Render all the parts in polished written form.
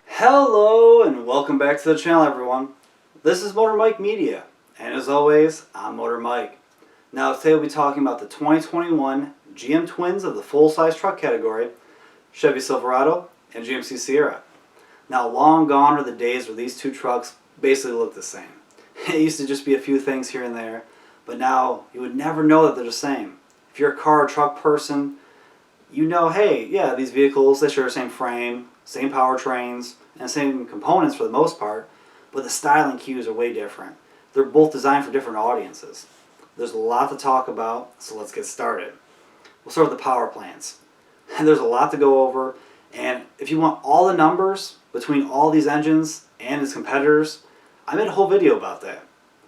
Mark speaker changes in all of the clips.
Speaker 1: Hello and welcome back to the channel, everyone. This is Motor Mike Media, and as always, I'm Motor Mike. Now today we'll be talking about the 2021 GM twins of the full-size truck category, Chevy Silverado and GMC Sierra. Now long gone are the days where these two trucks basically look the same. It used to just be a few things here and there, but now you would never know that they're the same. If you're a car or truck person, you know, hey, yeah, these vehicles, they share the same frame, same powertrains, and same components for the most part, but the styling cues are way different. They're both designed for different audiences. There's a lot to talk about, so let's get started. We'll start with the power plants. There's a lot to go over, and if you want all the numbers between all these engines and its competitors, I made a whole video about that.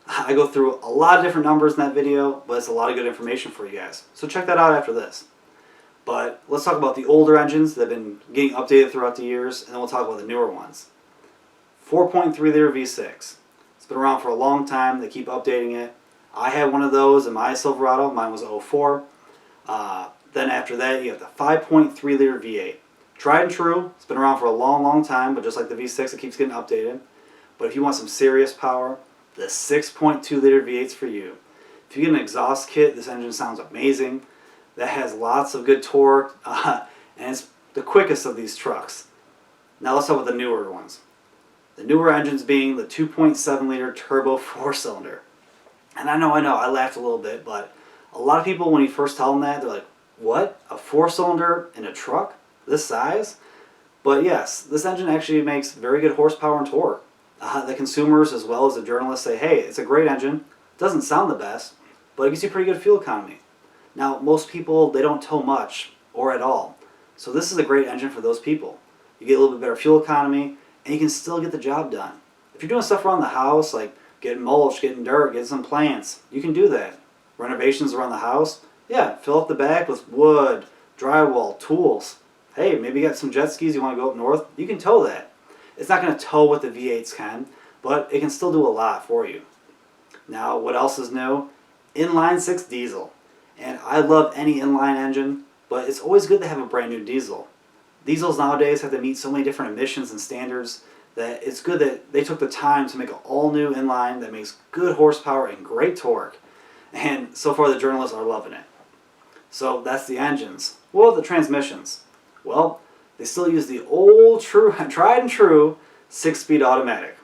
Speaker 1: I go through a lot of different numbers in that video, but it's a lot of good information for you guys. So check that out after this. But let's talk about the older engines that have been getting updated throughout the years, and then we'll talk about the newer ones. 4.3 liter V6. It's been around for a long time. They keep updating it. I had one of those in my Silverado. Mine was 04. Then after that, you have the 5.3 liter V8. Tried and true. It's been around for a long, long time, but just like the V6, it keeps getting updated. But if you want some serious power, the 6.2 liter V8's for you. If you get an exhaust kit, this engine sounds amazing. That has lots of good torque, and it's the quickest of these trucks. Now let's talk about the newer ones. The newer engines being the 2.7 liter turbo 4-cylinder. And I know, I laughed a little bit, but a lot of people, when you first tell them that, they're like, what? A 4-cylinder in a truck this size? But yes, this engine actually makes very good horsepower and torque. The consumers as well as the journalists say, hey, it's a great engine. It doesn't sound the best, but it gives you pretty good fuel economy. Now, most people, they don't tow much or at all. So this is a great engine for those people. You get a little bit better fuel economy, and you can still get the job done. If you're doing stuff around the house, like getting mulch, getting dirt, getting some plants, you can do that. Renovations around the house, yeah, fill up the back with wood, drywall, tools. Hey, maybe you got some jet skis you want to go up north, you can tow that. It's not going to tow what the V8s can, but it can still do a lot for you. Now, what else is new? Inline 6 diesel. And I love any inline engine, but it's always good to have a brand new diesel. Diesels nowadays have to meet so many different emissions and standards that it's good that they took the time to make an all-new inline that makes good horsepower and great torque. And so far the journalists are loving it. So that's the engines. What about the transmissions? Well, they still use the old, tried and true 6-speed automatic.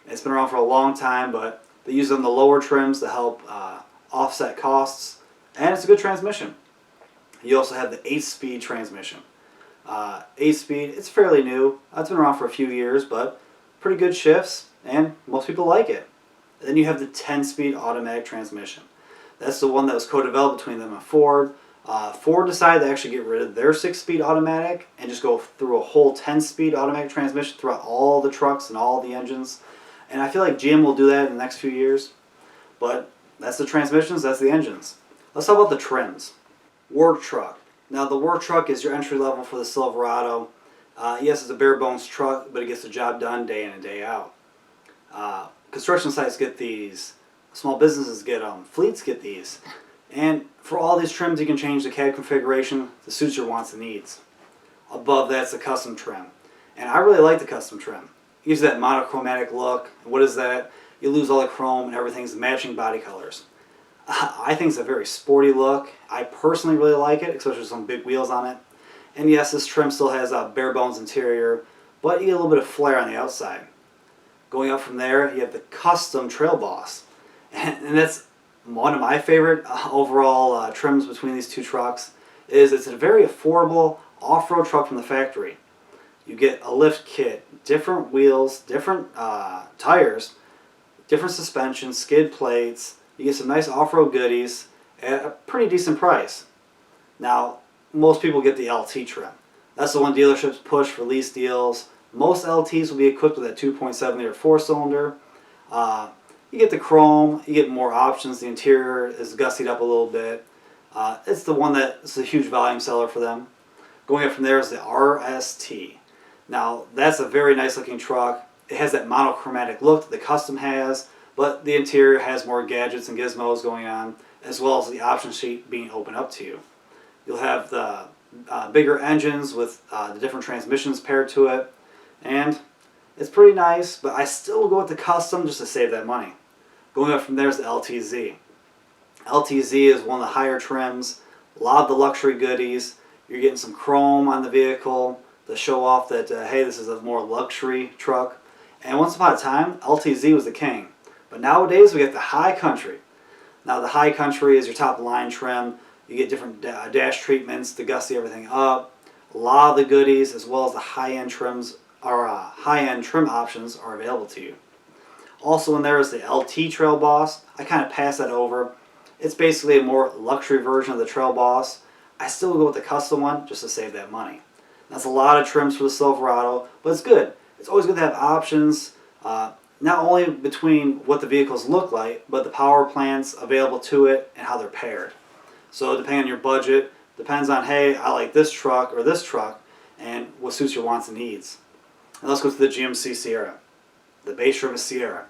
Speaker 1: It's been around for a long time, but they use it on the lower trims to help offset costs. And it's a good transmission. You also have the 8-speed transmission. 8-speed, it's fairly new. It's been around for a few years, but pretty good shifts, and most people like it. And then you have the 10-speed automatic transmission. That's the one that was co-developed between them and Ford. Ford decided to actually get rid of their 6-speed automatic and just go through a whole 10-speed automatic transmission throughout all the trucks and all the engines. And I feel like GM will do that in the next few years. But that's the transmissions, that's the engines. Let's talk about the trims. Work truck. Now the work truck is your entry level for the Silverado. Yes, it's a bare bones truck, but it gets the job done day in and day out. Construction sites get these. Small businesses get them. Fleets get these. And for all these trims, you can change the cab configuration to suit your wants and needs. Above that's the custom trim. And I really like the custom trim. It gives you that monochromatic look. And what is that? You lose all the chrome and everything's matching body colors. I think it's a very sporty look. I personally really like it, especially with some big wheels on it. And yes, this trim still has a bare bones interior, but you get a little bit of flair on the outside. Going up from there, you have the custom Trail Boss. And that's one of my favorite overall trims between these two trucks. It's a very affordable off-road truck from the factory. You get a lift kit, different wheels, different tires, different suspension, skid plates. You get some nice off-road goodies at a pretty decent price. Now, most people get the LT trim. That's the one dealerships push for lease deals. Most LTs will be equipped with a 2.7 liter 4-cylinder. You get the chrome, you get more options. The interior is gussied up a little bit. It's the one that's a huge volume seller for them. Going up from there is the RST. Now, that's a very nice looking truck. It has that monochromatic look that the Custom has, but the interior has more gadgets and gizmos going on, as well as the option sheet being opened up to you. You'll have the bigger engines with the different transmissions paired to it, and it's pretty nice, but I still go with the custom just to save that money. Going up from there is the LTZ. LTZ is one of the higher trims, a lot of the luxury goodies. You're getting some chrome on the vehicle to show off that, hey, this is a more luxury truck. And once upon a time, LTZ was the king. But nowadays, we get the High Country. Now, the High Country is your top line trim. You get different dash treatments to gussy everything up. A lot of the goodies, as well as the high-end trims, or high-end trim options, are available to you. Also in there is the LT Trail Boss. I kind of pass that over. It's basically a more luxury version of the Trail Boss. I still go with the custom one just to save that money. That's a lot of trims for the Silverado, but it's good. It's always good to have options, not only between what the vehicles look like, but the power plants available to it and how they're paired. So depending on your budget, depends on, hey, I like this truck or this truck, and what suits your wants and needs. And let's go to the GMC Sierra, the base trim of Sierra.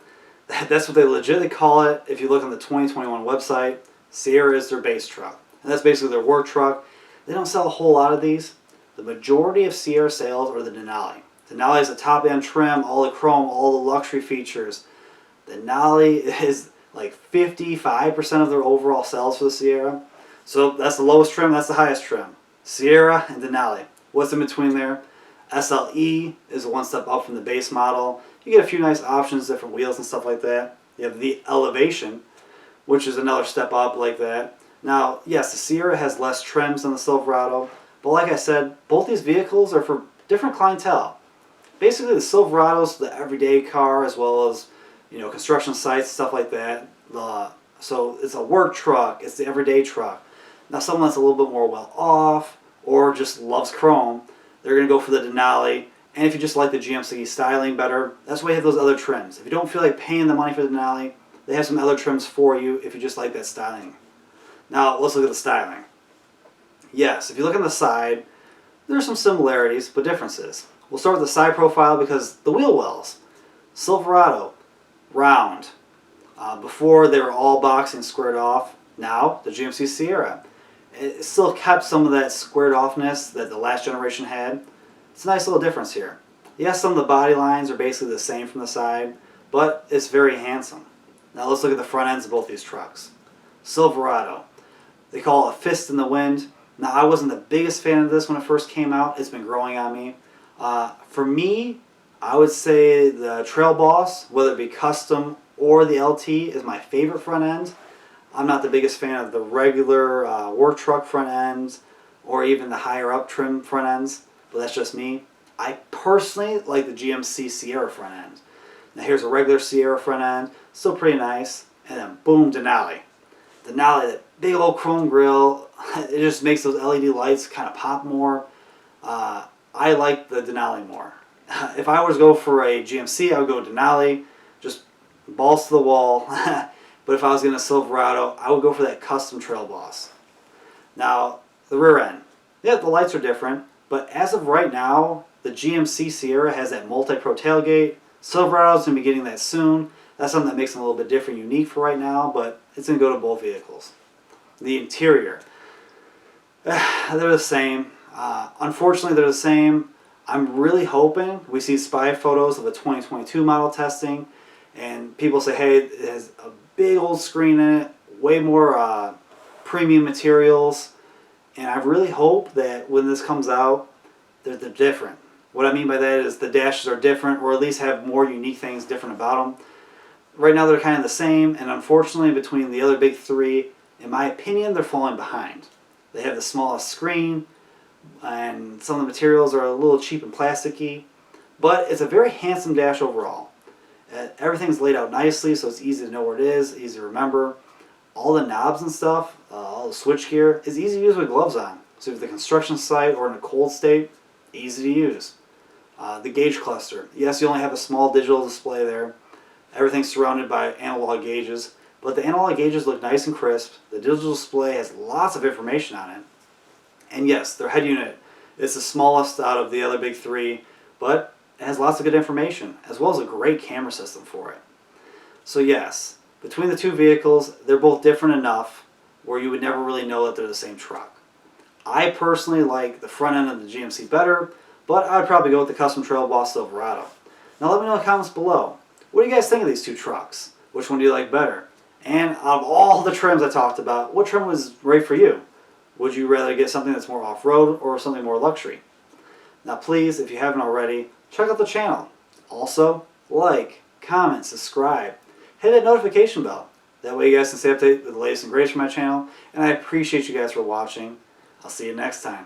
Speaker 1: That's what they legitimately call it. If you look on the 2021 website, Sierra is their base truck. And that's basically their work truck. They don't sell a whole lot of these. The majority of Sierra sales are the Denali. Denali is a top-end trim, all the chrome, all the luxury features. Denali is like 55% of their overall sales for the Sierra. So that's the lowest trim, that's the highest trim. Sierra and Denali. What's in between there? SLE is one step up from the base model. You get a few nice options, different wheels and stuff like that. You have the Elevation, which is another step up like that. Now, yes, the Sierra has less trims than the Silverado, but like I said, both these vehicles are for different clientele. Basically, the Silverado's the everyday car, as well as, you know, construction sites, stuff like that. So it's a work truck, it's the everyday truck. Now, someone that's a little bit more well off, or just loves chrome, they're going to go for the Denali. And if you just like the GMC styling better, that's why you have those other trims. If you don't feel like paying the money for the Denali, they have some other trims for you if you just like that styling. Now, let's look at the styling. Yes, if you look on the side, there are some similarities, but differences. We'll start with the side profile because the wheel wells. Silverado, round. Before they were all boxed and squared off. Now, the GMC Sierra. It still kept some of that squared offness that the last generation had. It's a nice little difference here. Yes, some of the body lines are basically the same from the side, but it's very handsome. Now let's look at the front ends of both these trucks. Silverado. They call it a fist in the wind. Now, I wasn't the biggest fan of this when it first came out. It's been growing on me. For me, I would say the Trail Boss, whether it be custom or the LT, is my favorite front end. I'm not the biggest fan of the regular work truck front ends or even the higher up trim front ends, but that's just me. I personally like the GMC Sierra front end. Now here's a regular Sierra front end, still pretty nice, and then boom, Denali. Denali, that big old chrome grille, it just makes those LED lights kind of pop more. I like the Denali more. If I was to go for a GMC, I would go Denali, just balls to the wall. But if I was getting a Silverado, I would go for that custom Trail Boss. Now, the rear end. Yeah, the lights are different, but as of right now, the GMC Sierra has that multi-pro tailgate. Silverado's going to be getting that soon. That's something that makes them a little bit different, unique for right now, but it's going to go to both vehicles. The interior. They're the same. Unfortunately, they're the same. I'm really hoping we see spy photos of a 2022 model testing, and people say, hey, it has a big old screen in it, way more premium materials, and I really hope that when this comes out, they're different. What I mean by that is the dashes are different, or at least have more unique things different about them. Right now they're kind of the same, and unfortunately between the other big three, in my opinion, they're falling behind. They have the smallest screen, and some of the materials are a little cheap and plasticky, but it's a very handsome dash overall. Everything's laid out nicely, so it's easy to know where it is, easy to remember. All the knobs and stuff, all the switch gear, is easy to use with gloves on. So if the construction site or in a cold state, easy to use. The gauge cluster. Yes, you only have a small digital display there. Everything's surrounded by analog gauges, but the analog gauges look nice and crisp. The digital display has lots of information on it. And yes, their head unit is the smallest out of the other big three, but it has lots of good information, as well as a great camera system for it. So yes, between the two vehicles, they're both different enough where you would never really know that they're the same truck. I personally like the front end of the GMC better, but I'd probably go with the Custom Trail Boss Silverado. Now let me know in the comments below. What do you guys think of these two trucks? Which one do you like better? And out of all the trims I talked about, what trim was right for you? Would you rather get something that's more off-road or something more luxury? Now please, if you haven't already, check out the channel. Also, like, comment, subscribe, hit that notification bell. That way you guys can stay updated with the latest and greatest from my channel. And I appreciate you guys for watching. I'll see you next time.